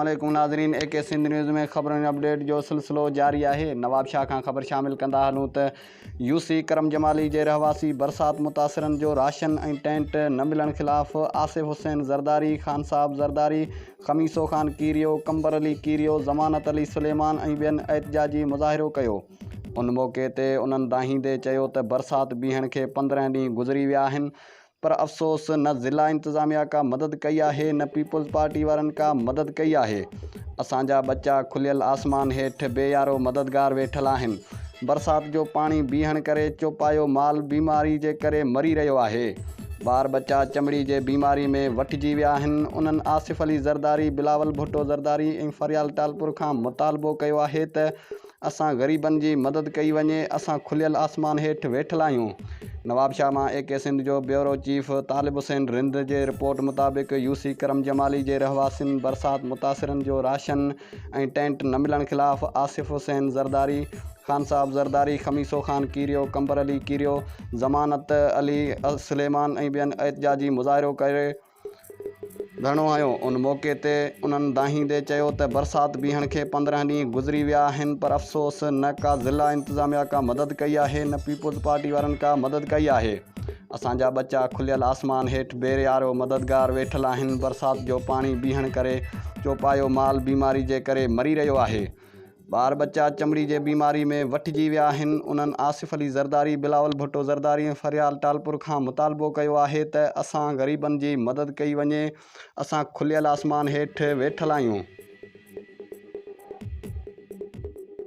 अस्सलामुअलैकुम नाज़रीन, AK Sindh news में ख़बरुनि अपडेट जो सिलसिलो जारी है। नवाबशाह खां ख़बर शामिल कंदा हलूं त UC करम जमाली जे रहवासी बरसात मुतासिरनि जो राशन ऐं टेंट न मिलण ख़िलाफ़ आसिफ़ हुसैन ज़रदारी, ख़ान साहब ज़रदारी, ख़मीसो ख़ान कीरियो, कंबर अली कीरियो, ज़मानत अली सुलेमान ऐं ॿियनि एहतिजाजी मुज़ाहिरो कयो। उन मौक़े ते उन्हनि दाहींदे चयो त बरसात बीहण खे 15 ॾींहं गुज़री विया आहिनि, पर अफ़सोस न ज़िला इंतज़ामिया का मदद कई आहे, न पीपल्स पार्टी वारनि का मदद कई आहे। असांजा बच्चा खुलियल आसमान हेठि बेयारो मददगार वेठल आहिनि। बरसात जो पाणी बीहण करे चौपायो माल बीमारी जे करे मरी रहियो आहे। ॿार बच्चा चमड़ी जे बीमारी में वठिजी विया आहिनि। उन्हनि आसिफ़ अली ज़रदारी, बिलावल भुट्टो ज़रदारी ऐं फरियाल टालपुर खां मुतालबो कयो आहे त असां ग़रीबनि जी मदद कई वञे। असां खुलियल आसमान हेठि वेठल आहियूं। नवाबशाह मां AK सिंध जो ब्यूरो चीफ तालिब हुसैन रिंद जे रिपोर्ट मुताबिक़ UC करम जमाली जे रहवासियुनि बरसात मुतासिरनि जो राशन ऐं टेंट न मिलण ख़िलाफ़ आसिफ़ हुसैन ज़रदारी, ख़ान साहब ज़रदारी, ख़मीसो ख़ान कीरियो, कंबर अली कीरियो, ज़मानत अली सुलेमान ऐं ॿियनि एहतिजाजी मुज़ाहिरो करे धरणो हयो। उन मौक़े ते उन्हनि दाहींदे चयो त बरसात बीहण खे 15 ॾींहं गुज़री विया आहिनि, पर अफ़सोस न का ज़िला इंतज़ामिया का मदद कई आहे, न पीपल्स पार्टी वारनि का मदद कई आहे। असांजा बच्चा खुलियल आसमान हेठि बेयारो मददगार वेठल आहिनि। बरसात जो पाणी बीहण करे चौपायो माल बीमारी जे करे मरी रहियो आहे। ॿार बच्चा चमड़ी जे बीमारी में वठिजी विया आहिनि। उन्हनि आसिफ़ अली ज़रदारी, बिलावल भुट्टो ज़रदारी ऐं फरियाल टालपुर खां मुतालबो कयो आहे त असां ग़रीबनि जी मदद कई वञे। असां खुलियल आसमान हेठि वेठल आहियूं।